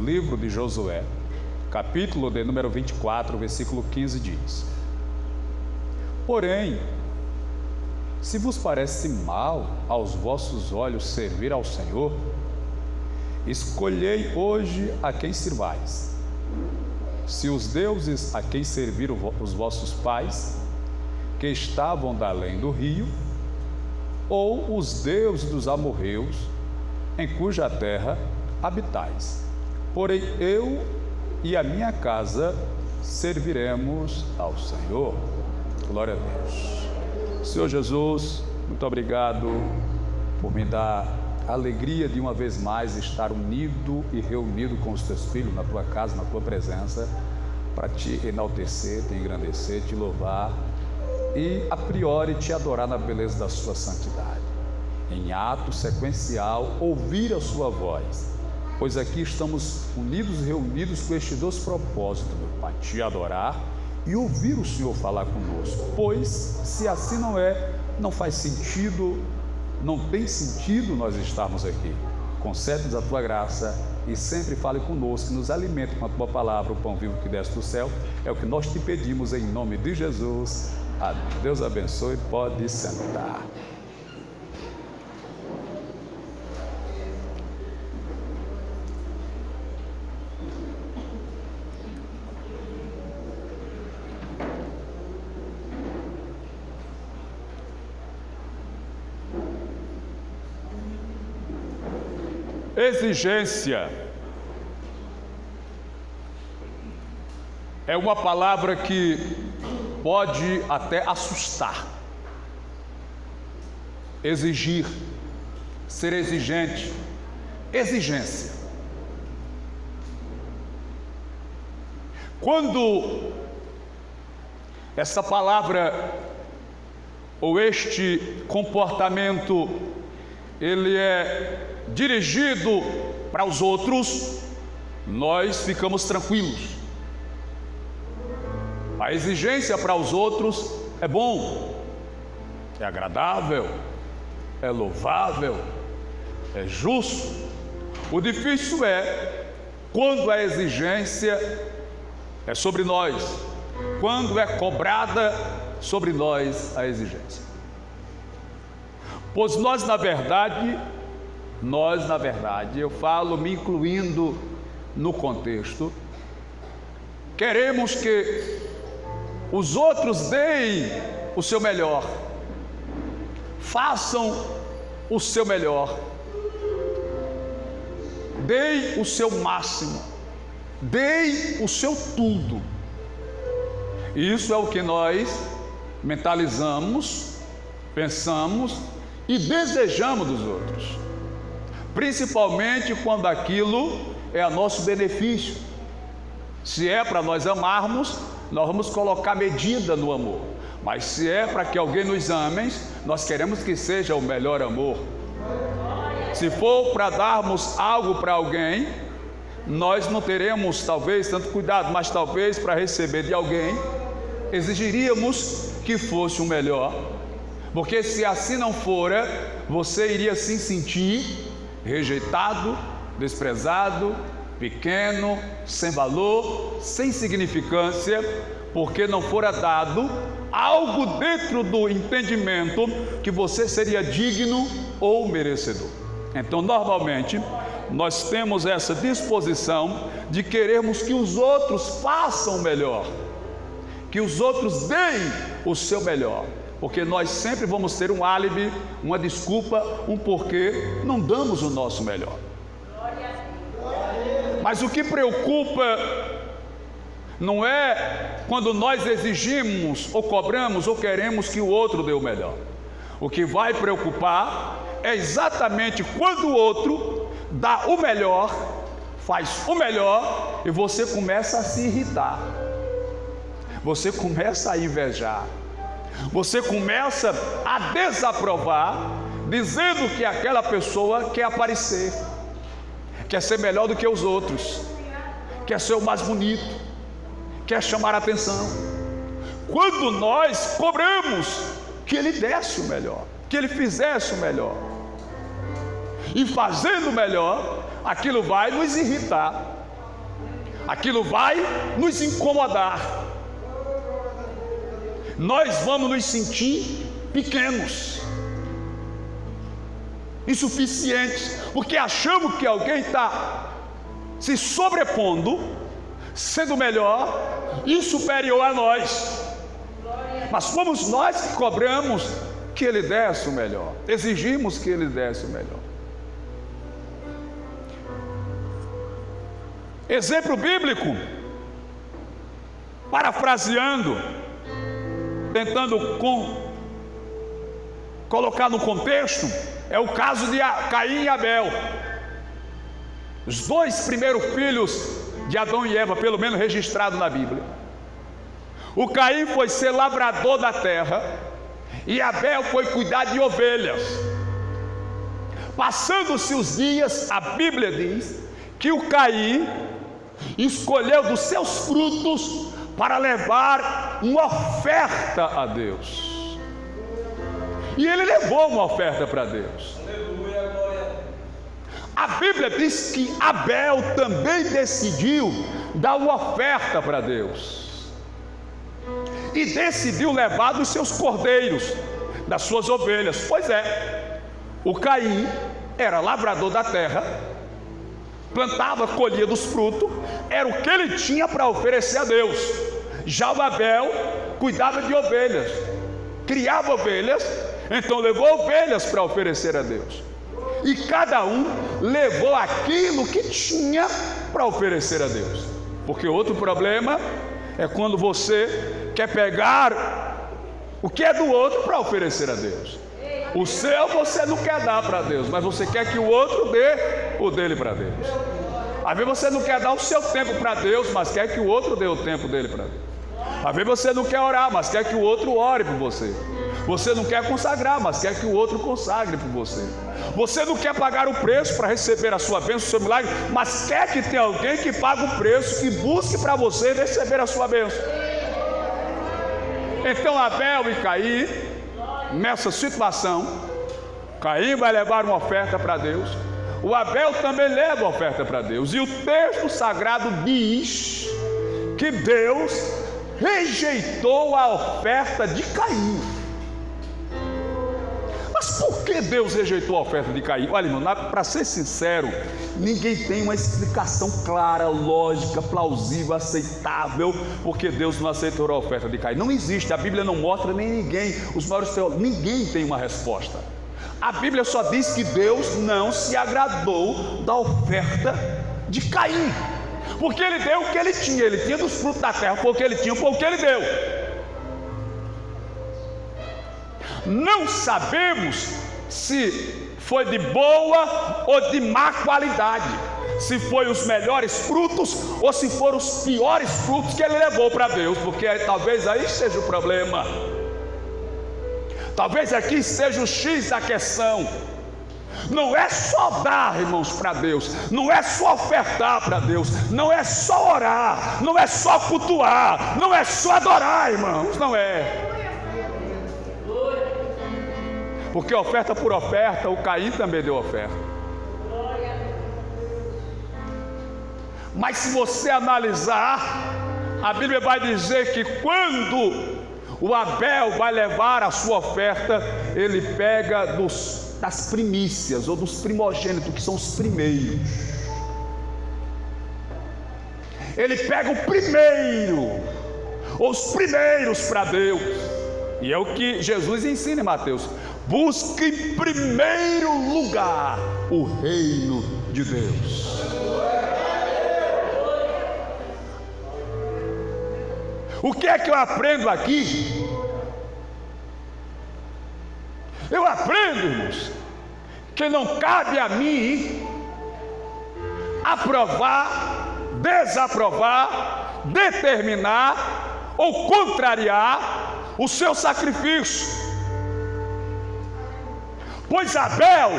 livro de Josué, capítulo de número 24, versículo 15 diz: porém, se vos parece mal aos vossos olhos servir ao Senhor, escolhei hoje a quem sirvais. Se os deuses a quem serviram os vossos pais, que estavam da além do rio, ou os deuses dos amorreus, em cuja terra habitais. Porém, eu e a minha casa serviremos ao Senhor. Glória a Deus. Senhor Jesus, muito obrigado por me dar a alegria de uma vez mais estar unido e reunido com os teus filhos na tua casa, na tua presença, para te enaltecer, te engrandecer, te louvar e a priori te adorar na beleza da sua santidade. Em ato sequencial, ouvir a sua voz, pois aqui estamos unidos e reunidos com este dois propósitos, meu Pai: te adorar e ouvir o Senhor falar conosco, pois se assim não é, não faz sentido, não tem sentido nós estarmos aqui. Concede-nos a tua graça e sempre fale conosco, nos alimente com a tua palavra, o pão vivo que desce do céu. É o que nós te pedimos em nome de Jesus. Amém. Deus abençoe, pode sentar. Exigência é uma palavra que pode até assustar. Exigir, ser exigente, exigência. Quando essa palavra ou este comportamento ele é dirigido para os outros, nós ficamos tranquilos. A exigência para os outros é bom, é agradável, é louvável, é justo. O difícil é quando a exigência é sobre nós, quando é cobrada sobre nós a exigência. Pois nós na verdade, eu falo me incluindo no contexto, queremos que os outros deem o seu melhor, façam o seu melhor, deem o seu máximo, deem o seu tudo. Isso é o que nós mentalizamos, pensamos e desejamos dos outros, principalmente quando aquilo é a nosso benefício. Se é para nós amarmos, nós vamos colocar medida no amor, mas se é para que alguém nos ame, nós queremos que seja o melhor amor. Se for para darmos algo para alguém, nós não teremos talvez tanto cuidado, mas talvez para receber de alguém exigiríamos que fosse o melhor, porque se assim não fora, você iria se sentir rejeitado, desprezado, pequeno, sem valor, sem significância, porque não fora dado algo dentro do entendimento que você seria digno ou merecedor. Então, normalmente, nós temos essa disposição de querermos que os outros façam o melhor, que os outros deem o seu melhor, porque nós sempre vamos ter um álibi, uma desculpa, um porquê não damos o nosso melhor. Mas o que preocupa não é quando nós exigimos ou cobramos ou queremos que o outro dê o melhor. O que vai preocupar é exatamente quando o outro dá o melhor, faz o melhor e você começa a se irritar, você começa a invejar, você começa a desaprovar, dizendo que aquela pessoa quer aparecer, quer ser melhor do que os outros, quer ser o mais bonito, quer chamar a atenção. Quando nós cobramos que ele desse o melhor, que ele fizesse o melhor, e fazendo o melhor, aquilo vai nos irritar, aquilo vai nos incomodar. Nós vamos nos sentir pequenos, insuficientes, porque achamos que alguém está se sobrepondo, sendo melhor e superior a nós. Mas fomos nós que cobramos que ele desse o melhor, exigimos que ele desse o melhor. Exemplo bíblico, parafraseando, tentando colocar no contexto, é o caso de Caim e Abel. Os dois primeiros filhos de Adão e Eva, pelo menos registrados na Bíblia. O Caim foi ser lavrador da terra e Abel foi cuidar de ovelhas. Passando-se os dias, a Bíblia diz que o Caim escolheu dos seus frutos para levar uma oferta a Deus. E ele levou uma oferta para Deus. A Bíblia diz que Abel também decidiu dar uma oferta para Deus. E decidiu levar dos seus cordeiros, das suas ovelhas. Pois é, o Caim era lavrador da terra, plantava, colhia dos frutos, era o que ele tinha para oferecer a Deus. Já o Abel cuidava de ovelhas, criava ovelhas, então levou ovelhas para oferecer a Deus. E cada um levou aquilo que tinha para oferecer a Deus. Porque outro problema é quando você quer pegar o que é do outro para oferecer a Deus. O seu você não quer dar para Deus, mas você quer que o outro dê o dele para Deus. Às vezes você não quer dar o seu tempo para Deus, mas quer que o outro dê o tempo dele para Deus. Às vezes você não quer orar, mas quer que o outro ore por você. Você não quer consagrar, mas quer que o outro consagre por você. Você não quer pagar o preço para receber a sua bênção, o seu milagre, mas quer que tenha alguém que pague o preço, que busque para você receber a sua bênção. Então Abel e Caim, nessa situação, Caim vai levar uma oferta para Deus, o Abel também leva a oferta para Deus. E o texto sagrado diz que Deus rejeitou a oferta de Caim. Mas por que Deus rejeitou a oferta de Caim? Olha, irmão, para ser sincero, ninguém tem uma explicação clara, lógica, plausível, aceitável, porque Deus não aceitou a oferta de Caim. Não existe, a Bíblia não mostra, nem ninguém, os maiores teólogos, ninguém tem uma resposta. A Bíblia só diz que Deus não se agradou da oferta de Caim, porque ele deu o que ele tinha dos frutos da terra, foi o que ele tinha, foi o que ele deu. Não sabemos se foi de boa ou de má qualidade, se foi os melhores frutos ou se foram os piores frutos que ele levou para Deus, porque talvez aí esteja o problema. Talvez aqui esteja o X da questão. Não é só dar, irmãos, para Deus, não é só ofertar para Deus, não é só orar, não é só cultuar, não é só adorar, irmãos, não é. Porque oferta por oferta, o Caim também deu oferta. Mas se você analisar, a Bíblia vai dizer que quando o Abel vai levar a sua oferta, ele pega das primícias ou dos primogênitos, que são os primeiros. Ele pega o primeiro, ou os primeiros para Deus. E é o que Jesus ensina em Mateus: busque em primeiro lugar o reino de Deus. O que é que eu aprendo aqui? Eu aprendo, irmãos, que não cabe a mim aprovar, desaprovar, determinar ou contrariar o seu sacrifício. Pois Abel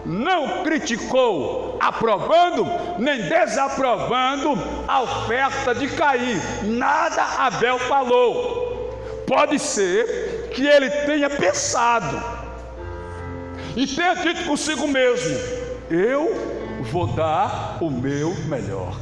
não criticou aprovando nem desaprovando a oferta de Caim. Nada Abel falou. Pode ser que ele tenha pensado e tenha dito consigo mesmo: eu vou dar o meu melhor.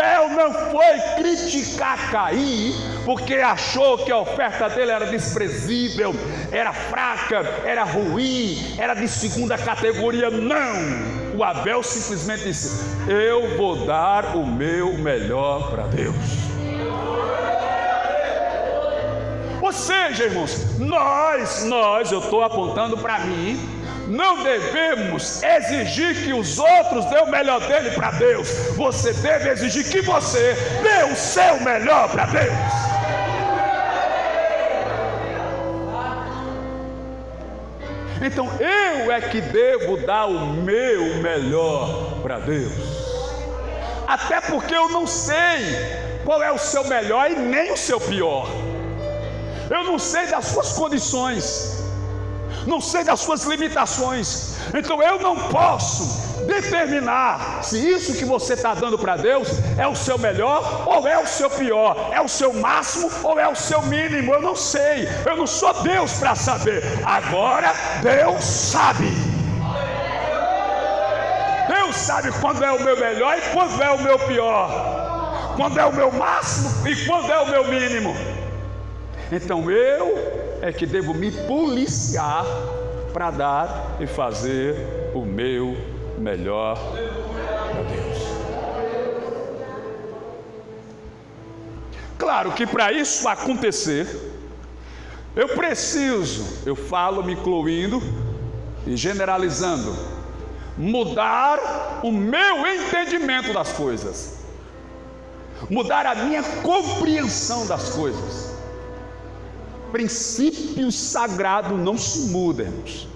Abel não foi criticar Caim porque achou que a oferta dele era desprezível, era fraca, era ruim, era de segunda categoria. Não! O Abel simplesmente disse: eu vou dar o meu melhor para Deus. Ou seja, irmãos, nós, eu estou apontando para mim, não devemos exigir que os outros dêem o melhor dele para Deus. Você deve exigir que você dê o seu melhor para Deus. Então eu é que devo dar o meu melhor para Deus. Até porque eu não sei qual é o seu melhor e nem o seu pior. Eu não sei das suas condições, não sei das suas limitações. Então eu não posso determinar se isso que você está dando para Deus é o seu melhor ou é o seu pior, é o seu máximo ou é o seu mínimo. Eu não sei, eu não sou Deus para saber. Agora Deus sabe. Deus sabe quando é o meu melhor e quando é o meu pior, quando é o meu máximo e quando é o meu mínimo. Então eu é que devo me policiar para dar e fazer o meu melhor para Deus. Claro que para isso acontecer, eu falo me incluindo e generalizando, mudar o meu entendimento das coisas, mudar a minha compreensão das coisas. Princípios sagrados não se mudam, irmãos.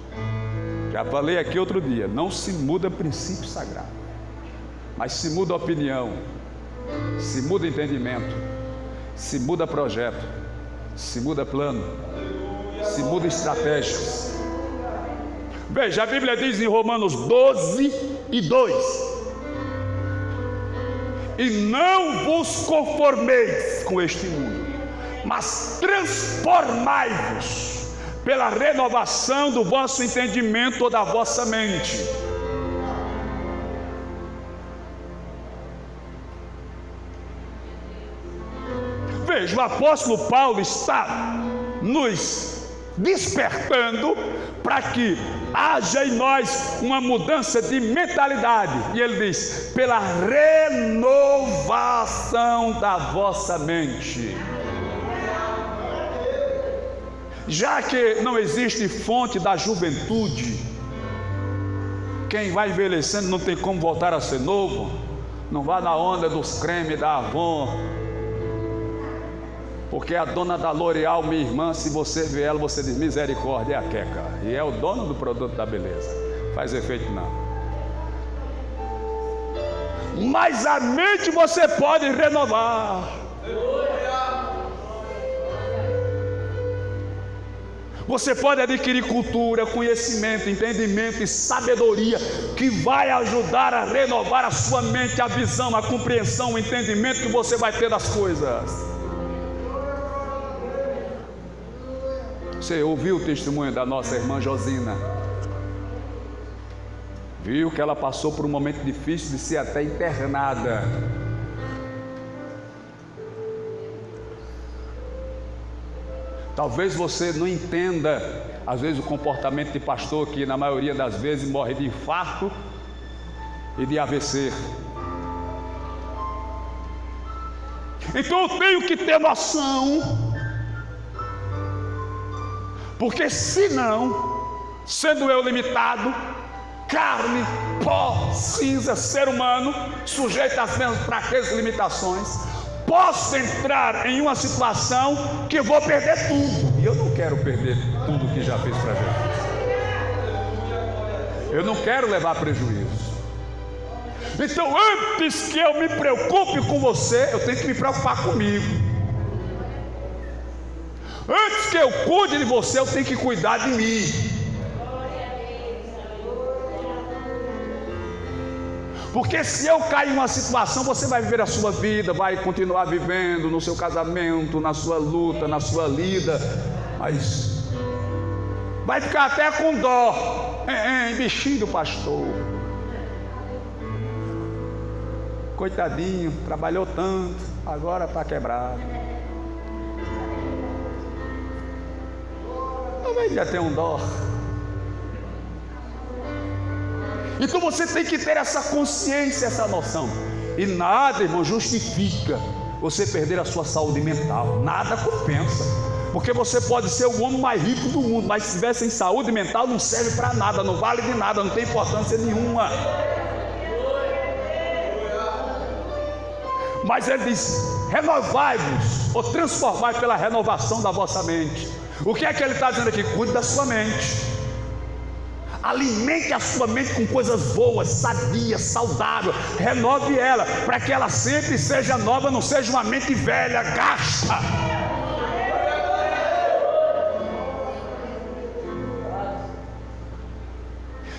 Já falei aqui outro dia, não se muda princípio sagrado, mas se muda opinião, se muda entendimento, se muda projeto, se muda plano, se muda estratégias. Veja, a Bíblia diz em Romanos 12:2: e não vos conformeis com este mundo, mas transformai-vos pela renovação do vosso entendimento ou da vossa mente. Veja, o apóstolo Paulo está nos despertando para que haja em nós uma mudança de mentalidade. E ele diz: pela renovação da vossa mente. Já que não existe fonte da juventude, quem vai envelhecendo não tem como voltar a ser novo. Não vá na onda dos cremes da Avon, porque a dona da L'Oréal, minha irmã, se você vê ela, você diz: misericórdia, é a Queca, e é o dono do produto da beleza. Faz efeito não. Mas a mente você pode renovar. Você pode adquirir cultura, conhecimento, entendimento e sabedoria que vai ajudar a renovar a sua mente, a visão, a compreensão, o entendimento que você vai ter das coisas. Você ouviu o testemunho da nossa irmã Josina? Viu que ela passou por um momento difícil de ser até internada. Talvez você não entenda, às vezes, o comportamento de pastor que, na maioria das vezes, morre de infarto e de AVC. Então eu tenho que ter noção, porque senão, sendo eu limitado, carne, pó, cinza, ser humano, sujeito às mesmas fraquezas e limitações, posso entrar em uma situação que eu vou perder tudo. E eu não quero perder tudo que já fez para Jesus. Eu não quero levar prejuízo. Então, antes que eu me preocupe com você, eu tenho que me preocupar comigo. Antes que eu cuide de você, eu tenho que cuidar de mim. Porque se eu cair em uma situação, você vai viver a sua vida, vai continuar vivendo no seu casamento, na sua luta, na sua lida, mas vai ficar até com dó. Bichinho do pastor. coitadinho, trabalhou tanto, agora está quebrado. Talvez já tenha um dó. Então você tem que ter essa consciência, essa noção. E nada, irmão, justifica você perder a sua saúde mental. Nada compensa. Porque você pode ser o homem mais rico do mundo, mas se estiver sem saúde mental não serve para nada, não vale de nada, não tem importância nenhuma. Mas ele diz: renovai-vos, ou transformai pela renovação da vossa mente. O que é que ele está dizendo aqui? Cuide da sua mente. Alimente a sua mente com coisas boas, sadias, saudáveis. Renove ela, para que ela sempre seja nova, não seja uma mente velha, gasta.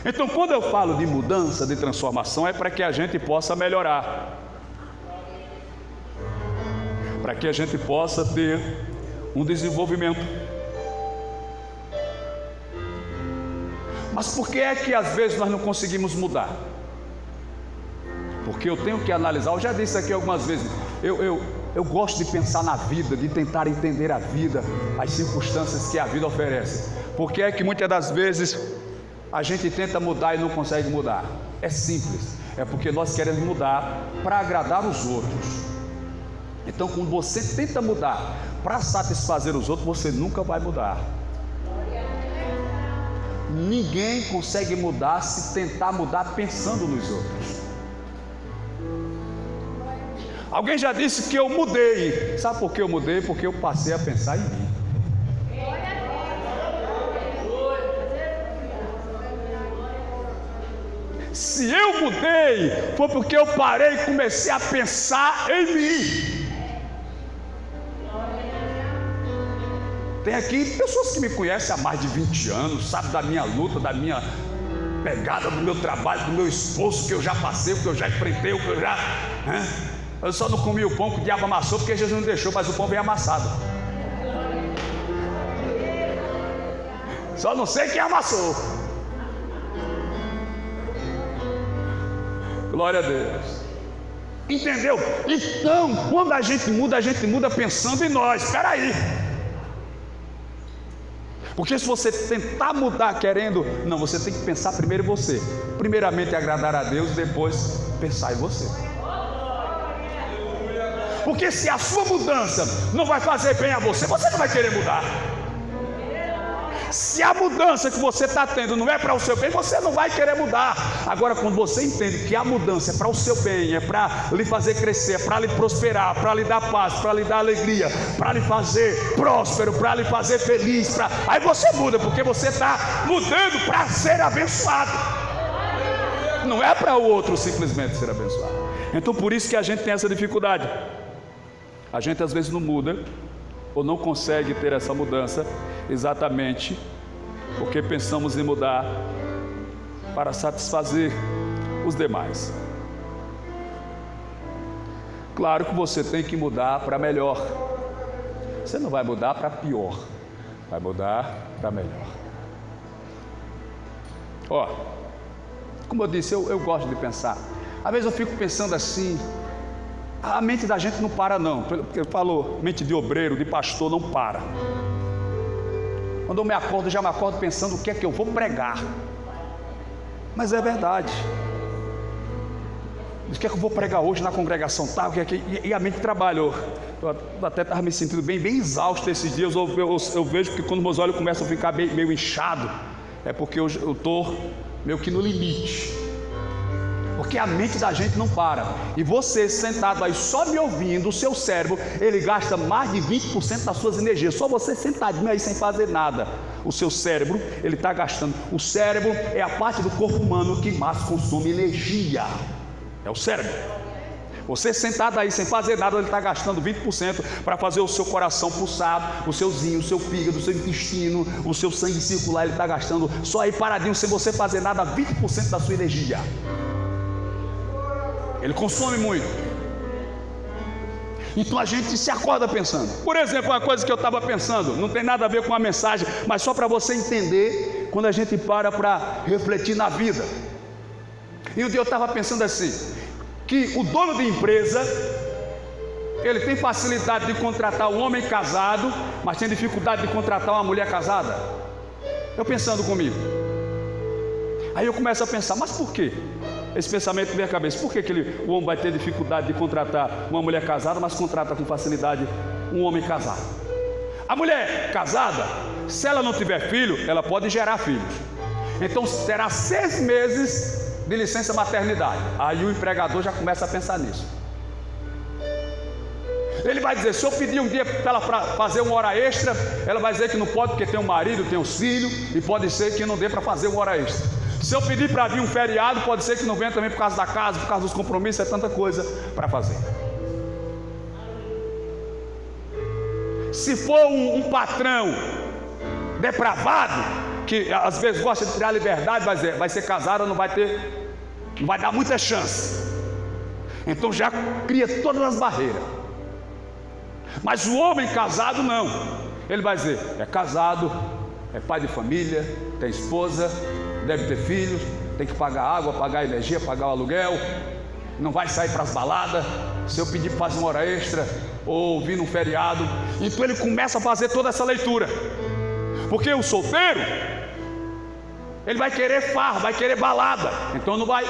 Então, quando eu falo de mudança, de transformação, é para que a gente possa melhorar, para que a gente possa ter um desenvolvimento. Mas por que é que às vezes nós não conseguimos mudar? Porque eu tenho que analisar. Eu já disse aqui algumas vezes, eu gosto de pensar na vida, de tentar entender a vida, as circunstâncias que a vida oferece. Por que é que muitas das vezes a gente tenta mudar e não consegue mudar? É simples, é porque nós queremos mudar para agradar os outros. Então, quando você tenta mudar para satisfazer os outros, você nunca vai mudar. Ninguém consegue mudar se tentar mudar pensando nos outros. Alguém já disse que eu mudei. Sabe por que eu mudei? Porque eu passei a pensar em mim. Se eu mudei, foi porque eu parei e comecei a pensar em mim. Tem aqui pessoas que me conhecem há mais de 20 anos, sabem da minha luta, da minha pegada, do meu trabalho, do meu esforço que eu já passei, o que eu já enfrentei, o que eu já... Eu só não comi o pão que o diabo amassou porque Jesus não deixou, mas o pão veio amassado. Só não sei quem amassou. Glória a Deus. Entendeu? Então, quando a gente muda pensando em nós. Espera aí. Porque se você tentar mudar querendo, não, você tem que pensar primeiro em você. Primeiramente agradar a Deus, depois pensar em você. Porque se a sua mudança não vai fazer bem a você, você não vai querer mudar. Se a mudança que você está tendo não é para o seu bem, você não vai querer mudar. Agora, quando você entende que a mudança é para o seu bem, é para lhe fazer crescer, é para lhe prosperar, para lhe dar paz, para lhe dar alegria, para lhe fazer próspero, para lhe fazer feliz, aí você muda, porque você está mudando para ser abençoado. Não é para o outro simplesmente ser abençoado. Então, por isso que a gente tem essa dificuldade. A gente às vezes não muda, ou não consegue ter essa mudança, exatamente porque pensamos em mudar para satisfazer os demais. Claro que você tem que mudar para melhor. Você não vai mudar para pior, vai mudar para melhor. Ó, como eu disse, eu gosto de pensar. Às vezes eu fico pensando assim, a mente da gente não para não, porque ele falou, mente de obreiro, de pastor não para. Quando eu me acordo, já me acordo pensando o que é que eu vou pregar. Mas é verdade. O que é que eu vou pregar hoje na congregação tal, e a mente trabalhou. Eu até estava me sentindo bem exausto esses dias. Eu vejo que quando meus olhos começam a ficar meio inchados, é porque eu estou meio que no limite. Porque a mente da gente não para. E você sentado aí só me ouvindo, o seu cérebro, ele gasta mais de 20% das suas energias. Só você sentadinho aí sem fazer nada. O seu cérebro, ele está gastando. O cérebro é a parte do corpo humano que mais consome energia. É o cérebro. Você sentado aí sem fazer nada, ele está gastando 20% para fazer o seu coração pulsar, o seu zinho, o seu fígado, o seu intestino, o seu sangue circular. Ele está gastando só aí paradinho, sem você fazer nada, 20% da sua energia. Ele consome muito. Então a gente se acorda pensando. Por exemplo, uma coisa que eu estava pensando, não tem nada a ver com a mensagem, mas só para você entender, quando a gente para refletir na vida. E um dia eu estava pensando assim, que o dono de empresa, ele tem facilidade de contratar um homem casado, mas tem dificuldade de contratar uma mulher casada? Eu pensando comigo. Aí eu começo a pensar, mas por quê? Esse pensamento na minha cabeça, por que o homem vai ter dificuldade de contratar uma mulher casada, mas contrata com facilidade um homem casado? A mulher casada, se ela não tiver filho, ela pode gerar filhos. Então terá 6 meses de licença maternidade. Aí o empregador já começa a pensar nisso. Ele vai dizer, se eu pedir um dia para ela fazer uma hora extra, ela vai dizer que não pode porque tem um marido, tem os filhos, e pode ser que não dê para fazer uma hora extra. Se eu pedir para vir um feriado, pode ser que não venha também por causa da casa, por causa dos compromissos, é tanta coisa para fazer. Se for um patrão depravado, que às vezes gosta de tirar liberdade, vai ser casado, não vai dar muita chance. Então já cria todas as barreiras. Mas o homem casado não. Ele vai dizer, é casado, é pai de família, tem esposa, deve ter filhos, tem que pagar água, pagar energia, pagar o aluguel, não vai sair para as baladas. Se eu pedir para fazer uma hora extra ou vir num feriado, então ele começa a fazer toda essa leitura. Porque o solteiro, ele vai querer farra, vai querer balada, então não vai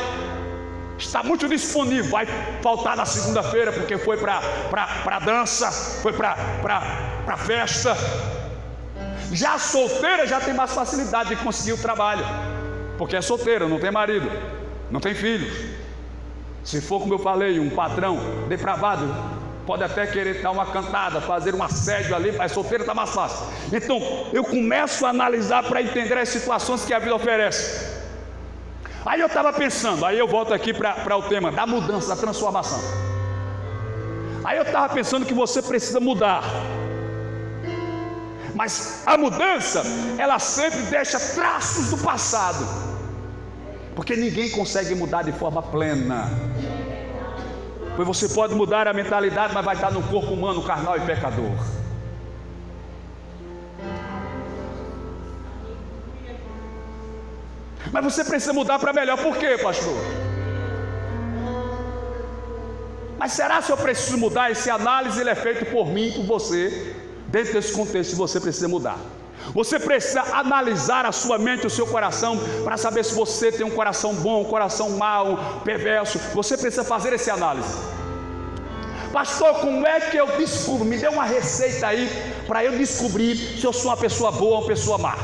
estar muito disponível, vai faltar na segunda-feira porque foi para dança, foi para festa. Já a solteira já tem mais facilidade de conseguir o trabalho, porque é solteira, não tem marido, não tem filhos. Se for, como eu falei, um patrão depravado, pode até querer dar uma cantada, fazer um assédio ali, mas solteira está mais fácil. Então eu começo a analisar para entender as situações que a vida oferece. Aí eu estava pensando, aí eu volto aqui para o tema da mudança, da transformação. Aí eu estava pensando que você precisa mudar. Mas a mudança, ela sempre deixa traços do passado. Porque ninguém consegue mudar de forma plena. Pois você pode mudar a mentalidade, mas vai estar no corpo humano, carnal e pecador. Mas você precisa mudar para melhor. Por quê, pastor? Mas será que eu preciso mudar? Essa análise ele é feito por mim e por você. Dentro desse contexto, você precisa mudar. Você precisa analisar a sua mente e o seu coração para saber se você tem um coração bom, um coração mau, perverso. Você precisa fazer essa análise. Pastor, como é que eu descubro? Me dê uma receita aí para eu descobrir se eu sou uma pessoa boa ou uma pessoa má.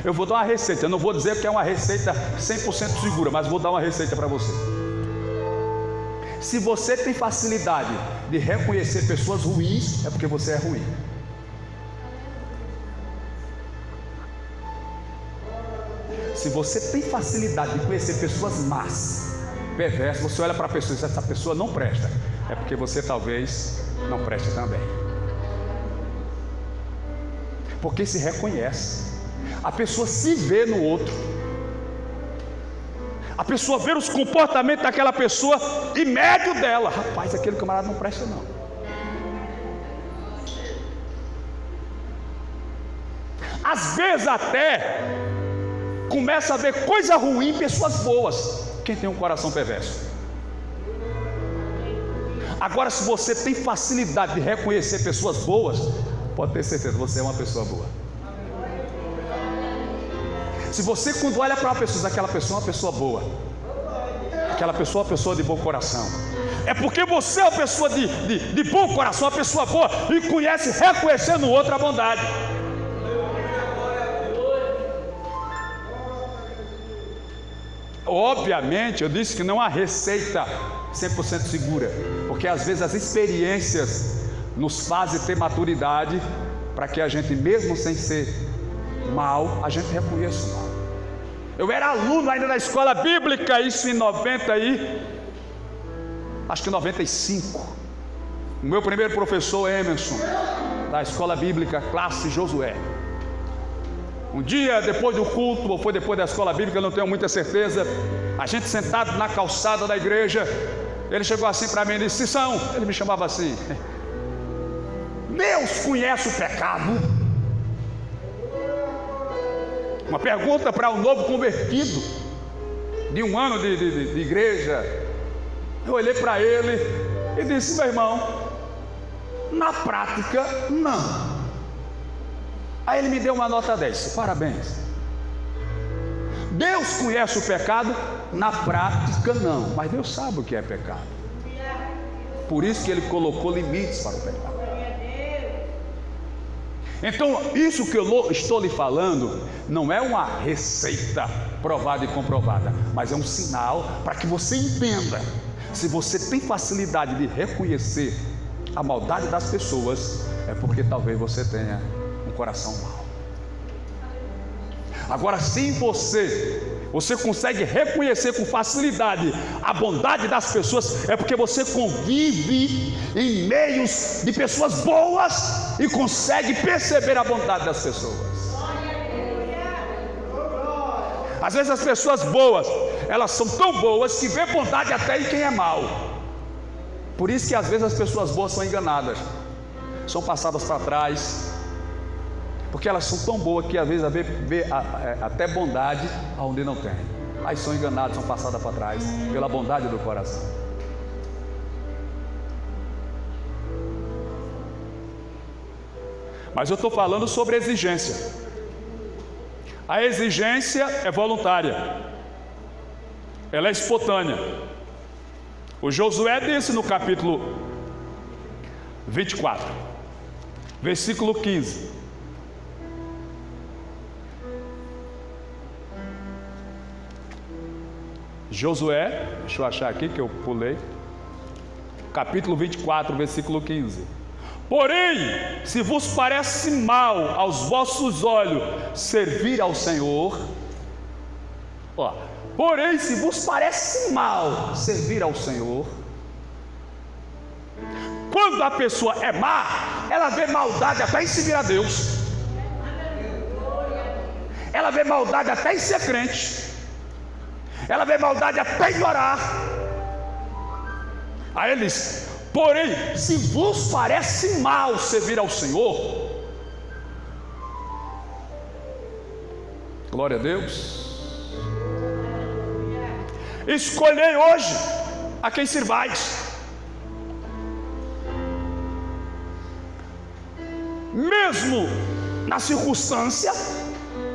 Eu vou dar uma receita. Eu não vou dizer que é uma receita 100% segura, mas vou dar uma receita para você. Se você tem facilidade de reconhecer pessoas ruins, é porque você é ruim. Se você tem facilidade de conhecer pessoas más, perversas, você olha para a pessoa e diz, essa pessoa não presta, é porque você talvez não preste também. Porque se reconhece. A pessoa se vê no outro. A pessoa vê os comportamentos daquela pessoa e mede o dela. Rapaz, aquele camarada não presta não. Às vezes até começa a ver coisa ruim em pessoas boas. Quem tem um coração perverso. Agora, se você tem facilidade de reconhecer pessoas boas, pode ter certeza, você é uma pessoa boa. Se você, quando olha para uma pessoa, aquela pessoa é uma pessoa boa, aquela pessoa é uma pessoa de bom coração, é porque você é uma pessoa de bom coração, uma pessoa boa, e conhece, reconhecendo no outro a bondade. Obviamente, eu disse que não há receita 100% segura, porque às vezes as experiências nos fazem ter maturidade para que a gente, mesmo sem ser mal, a gente reconheça o mal. Eu era aluno ainda da escola bíblica, isso em 95. O meu primeiro professor, Emerson, da escola bíblica, classe Josué. Um dia depois do culto, ou foi depois da escola bíblica, eu não tenho muita certeza, a gente sentado na calçada da igreja, ele chegou assim para mim e disse, Sissão, ele me chamava assim, Deus conhece o pecado? Uma pergunta para um novo convertido, de um ano de igreja. Eu olhei para ele e disse: meu irmão, na prática, não. Aí ele me deu uma nota 10. Parabéns. Deus conhece o pecado? Na prática, não. Mas Deus sabe o que é pecado. Por isso que Ele colocou limites para o pecado. Então, isso que eu estou lhe falando não é uma receita provada e comprovada, mas é um sinal para que você entenda. Se você tem facilidade de reconhecer a maldade das pessoas, é porque talvez você tenha um coração mau. Agora, se você consegue reconhecer com facilidade a bondade das pessoas, é porque você convive em meios de pessoas boas e consegue perceber a bondade das pessoas. Às vezes as pessoas boas, elas são tão boas que vê bondade até em quem é mau. Por isso que às vezes as pessoas boas são enganadas, são passadas para trás, porque elas são tão boas que às vezes vê até bondade onde não tem. Aí são enganadas, são passadas para trás pela bondade do coração. Mas eu estou falando sobre exigência. A exigência é voluntária, ela é espontânea. O Josué disse no capítulo 24, versículo 15: Josué, deixa eu achar aqui que eu pulei, capítulo 24, versículo 15: porém, se vos parece mal aos vossos olhos servir ao Senhor, porém, se vos parece mal servir ao Senhor, quando a pessoa é má, ela vê maldade até em servir a Deus, ela vê maldade até em ser crente, ela vê maldade até em orar. Aí ele diz: porém, se vos parece mal servir ao Senhor, glória a Deus, escolhei hoje a quem servais. Mesmo na circunstância,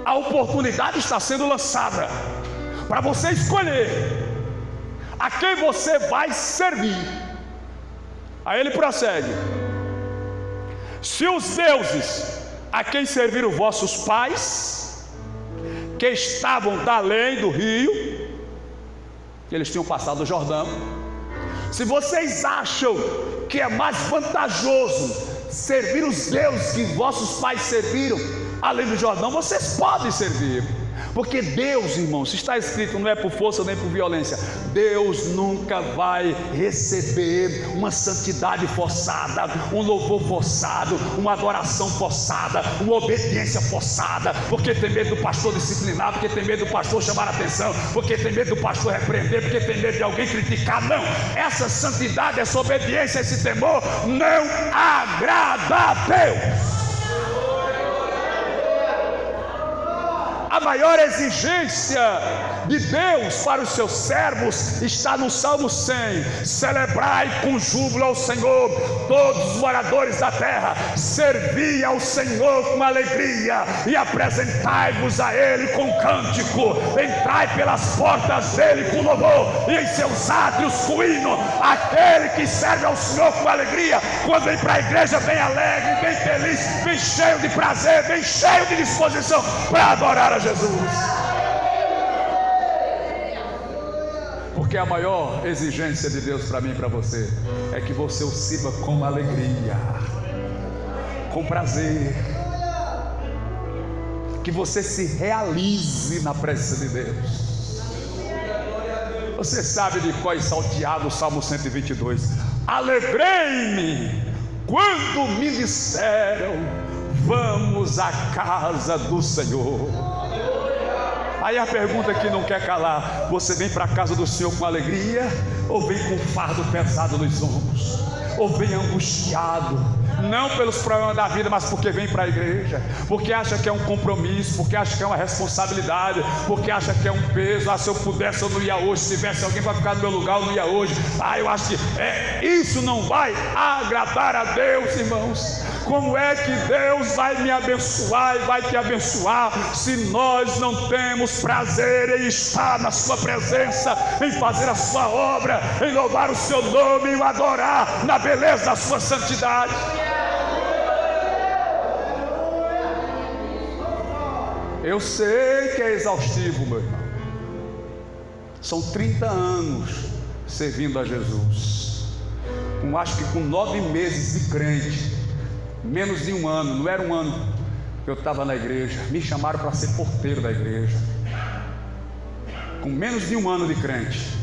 a oportunidade está sendo lançada para você escolher a quem você vai servir. Aí ele prossegue: se os deuses a quem serviram vossos pais, que estavam da além do rio, eles tinham passado o Jordão, se vocês acham que é mais vantajoso servir os deuses que vossos pais serviram além do Jordão, vocês podem servir. Porque Deus, irmãos, está escrito, não é por força nem por violência, Deus nunca vai receber uma santidade forçada, um louvor forçado, uma adoração forçada, uma obediência forçada, porque tem medo do pastor disciplinar, porque tem medo do pastor chamar a atenção, porque tem medo do pastor repreender, porque tem medo de alguém criticar. Não, essa santidade, essa obediência, esse temor não agrada a Deus. A maior exigência de Deus para os seus servos está no Salmo 100: celebrai com júbilo ao Senhor, todos os moradores da terra, servi ao Senhor com alegria e apresentai-vos a Ele com cântico, entrai pelas portas dele com louvor e em seus átrios com hino. Aquele que serve ao Senhor com alegria, quando vem para a igreja, vem alegre, vem feliz, vem cheio de prazer, vem cheio de disposição para adorar a Jesus. Porque a maior exigência de Deus para mim e para você é que você o sirva com alegria, com prazer, que você se realize na presença de Deus. Você sabe de qual é salteado o Salmo 122: alegrei-me quando me disseram, vamos à casa do Senhor. Aí a pergunta que não quer calar: você vem para a casa do Senhor com alegria, ou vem com fardo pesado nos ombros, ou vem angustiado, não pelos problemas da vida, mas porque vem para a igreja, porque acha que é um compromisso, porque acha que é uma responsabilidade, porque acha que é um peso. Se eu pudesse eu não ia hoje, se tivesse alguém para ficar no meu lugar eu não ia hoje. Eu acho que isso não vai agradar a Deus, irmãos. Como é que Deus vai me abençoar e vai te abençoar se nós não temos prazer em estar na sua presença, em fazer a sua obra, em louvar o seu nome, em o adorar na beleza da sua santidade? Eu sei que é exaustivo, meu irmão. São 30 anos servindo a Jesus. Acho que com 9 meses de crente, menos de um ano, não era um ano que eu estava na igreja, me chamaram para ser porteiro da igreja. Com menos de um ano de crente,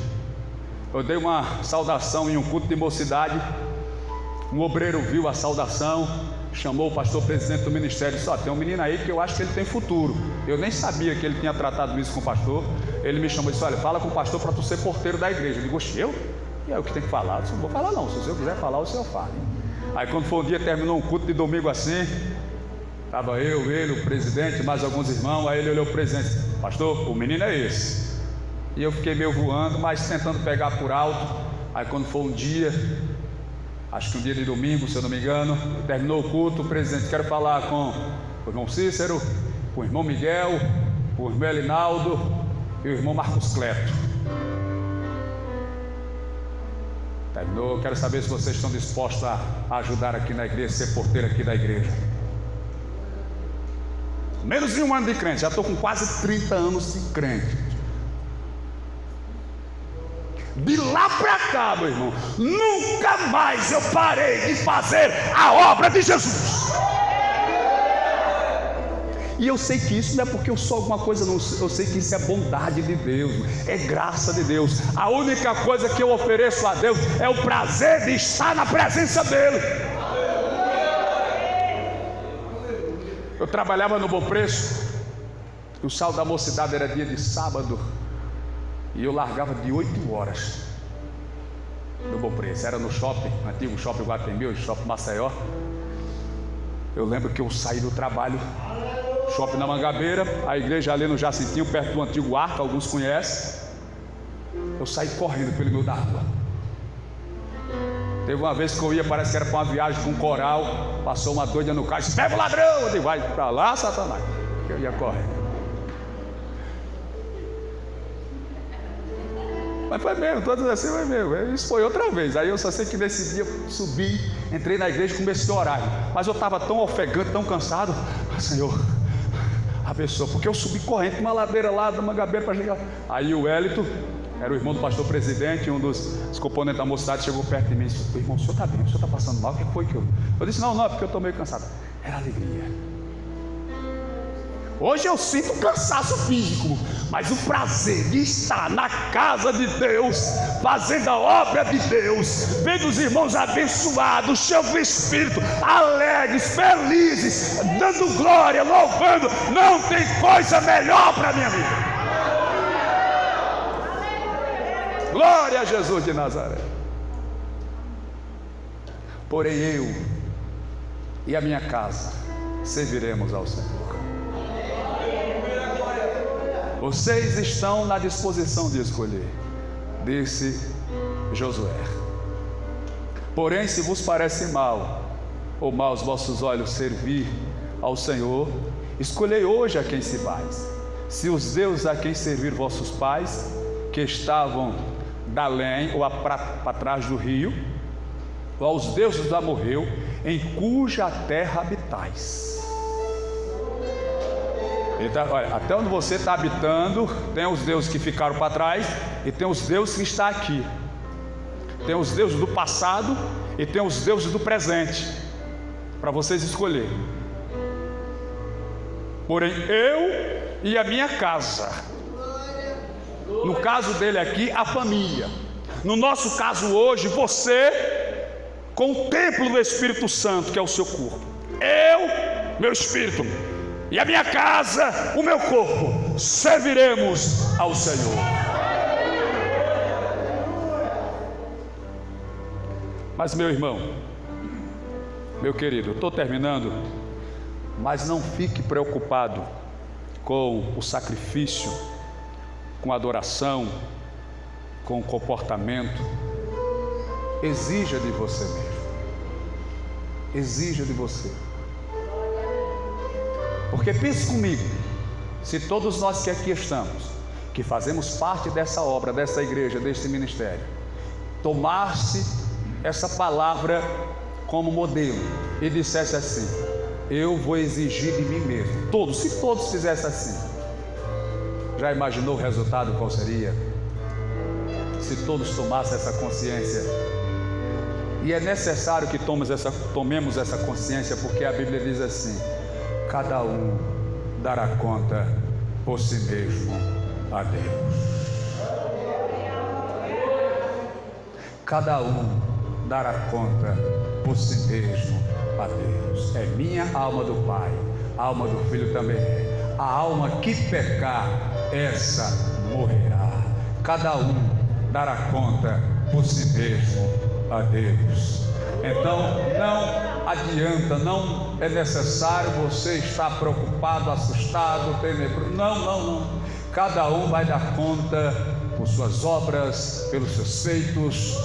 eu dei uma saudação em um culto de mocidade. Um obreiro viu a saudação, chamou o pastor presidente do ministério e disse: tem um menino aí que eu acho que ele tem futuro. Eu nem sabia que ele tinha tratado isso com o pastor. Ele me chamou e disse: olha, fala com o pastor para tu ser porteiro da igreja. Eu digo: eu? E é o que tem que falar? Eu disse: não vou falar não, se o senhor quiser falar, o senhor fale. Aí quando foi um dia, terminou um culto de domingo assim, estava eu, ele, o presidente, mais alguns irmãos. Aí ele olhou para o presidente: pastor, o menino é esse. E eu fiquei meio voando, mas tentando pegar por alto. Aí quando foi um dia, acho que um dia de domingo, se eu não me engano, terminou o culto, o presidente: quero falar com o irmão Cícero, com o irmão Miguel, com o irmão Elinaldo e o irmão Marcos Cleto. Terminou, quero saber se vocês estão dispostos a ajudar aqui na igreja, ser porteiro aqui da igreja. Menos de um ano de crente, já estou com quase 30 anos de crente. De lá para cá, meu irmão, nunca mais eu parei de fazer a obra de Jesus. E eu sei que isso não é porque eu sou alguma coisa, não. Eu sei que isso é bondade de Deus, é graça de Deus. A única coisa que eu ofereço a Deus é o prazer de estar na presença dEle. Eu trabalhava no Bom Preço, o sábado da mocidade era dia de sábado, e eu largava de 8 horas do Bom Preço. Era no shopping, antigo shopping Guatemi, hoje shopping Maceió. Eu lembro que eu saí do trabalho, shopping na Mangabeira, a igreja ali no Jacintinho, perto do antigo Arca, alguns conhecem. Eu saí correndo pelo meio da rua. Teve uma vez que eu ia, parece que era para uma viagem com um coral, passou uma doida no carro e disse: pega o ladrão! Eu disse: vai para lá, Satanás. Eu ia correndo. Mas foi mesmo, todos assim foi mesmo. Isso foi outra vez. Aí eu só sei que nesse dia eu subi, entrei na igreja e comecei a orar. Mas eu estava tão ofegante, tão cansado. Senhor, abençoa, porque eu subi correndo uma ladeira lá da Mangabeira para chegar. Aí o Hélito, era o irmão do pastor presidente, um dos componentes da mocidade, chegou perto de mim e disse: irmão, o senhor está bem? O senhor está passando mal? O que foi que eu... Eu disse: não, é porque eu estou meio cansado. Era alegria. Hoje eu sinto cansaço físico, mas o prazer de estar na casa de Deus, fazendo a obra de Deus, vendo os irmãos abençoados, cheios do Espírito, alegres, felizes, dando glória, louvando, não tem coisa melhor para a minha vida. Glória a Jesus de Nazaré. Porém eu e a minha casa serviremos ao Senhor. Vocês estão na disposição de escolher, disse Josué. Porém, se vos parece mal, ou mal aos vossos olhos servir ao Senhor, escolhei hoje a quem se vais. Se os deuses a quem servir vossos pais, que estavam da além ou para trás do rio, ou aos deuses do amorreu, em cuja terra habitais. Olha, até onde você está habitando, tem os deuses que ficaram para trás e tem os deuses que estão aqui. Tem os deuses do passado e tem os deuses do presente, para vocês escolherem. Porém, eu e a minha casa, no caso dele aqui, a família. No nosso caso hoje, você, com o templo do Espírito Santo, que é o seu corpo. Eu, meu espírito, e a minha casa, o meu corpo, serviremos ao Senhor. Mas meu irmão, Meu querido, estou terminando, mas não fique preocupado com o sacrifício, com a adoração, com o comportamento. Exija de você mesmo. Exija de você. Porque pense comigo, se todos nós que aqui estamos, que fazemos parte dessa obra, dessa igreja, deste ministério, tomasse essa palavra como modelo e dissesse assim: eu vou exigir de mim mesmo. Todos, se todos fizessem assim, já imaginou o resultado qual seria? Se todos tomassem essa consciência. E é necessário que tomemos essa consciência, porque a Bíblia diz assim: cada um dará conta por si mesmo a Deus. Cada um dará conta por si mesmo a Deus. É minha alma do Pai, a alma do Filho também é. A alma que pecar, essa morrerá. Cada um dará conta por si mesmo a Deus. Então não adianta, não é necessário você estar preocupado, assustado, tenebroso. Não. Cada um vai dar conta por suas obras, pelos seus feitos,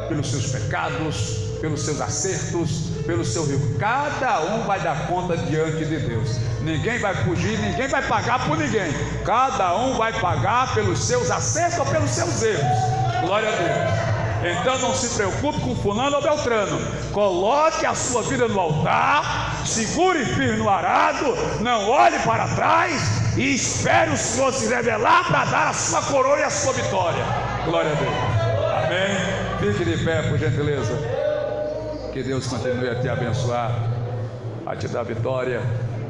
pelos seus pecados, pelos seus acertos, pelo seu rio. Cada um vai dar conta diante de Deus. Ninguém vai fugir, ninguém vai pagar por ninguém. Cada um vai pagar pelos seus acertos ou pelos seus erros. Glória a Deus. Então não se preocupe com fulano ou beltrano. Coloque a sua vida no altar, segure firme no arado, não olhe para trás e espere o Senhor se revelar para dar a sua coroa e a sua vitória. Glória a Deus. Amém. Fique de pé, por gentileza. Que Deus continue a te abençoar, a te dar vitória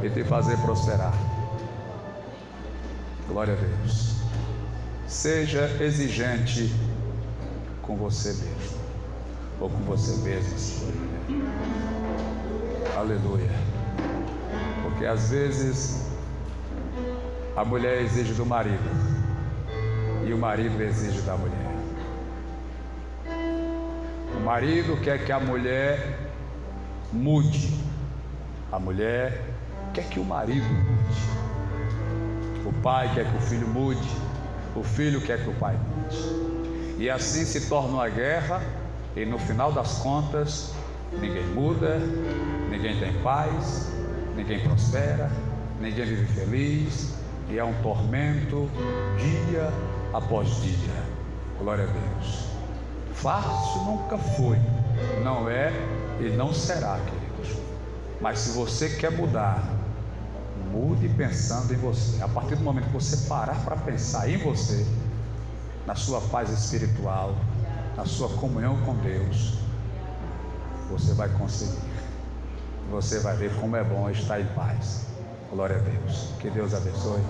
e te fazer prosperar. Glória a Deus. Seja exigente com você mesmo, ou com você mesmo. Aleluia. Porque às vezes a mulher exige do marido e o marido exige da mulher. O marido quer que a mulher mude, a mulher quer que o marido mude. O pai quer que o filho mude, o filho quer que o pai mude. E assim se torna uma guerra, e no final das contas, ninguém muda, ninguém tem paz, ninguém prospera, ninguém vive feliz, e é um tormento dia após dia. Glória a Deus. Fácil nunca foi, não é e não será, queridos. Mas se você quer mudar, mude pensando em você. A partir do momento que você parar para pensar em você, na sua paz espiritual, na sua comunhão com Deus, você vai conseguir. Você vai ver como é bom estar em paz. Glória a Deus. Que Deus abençoe.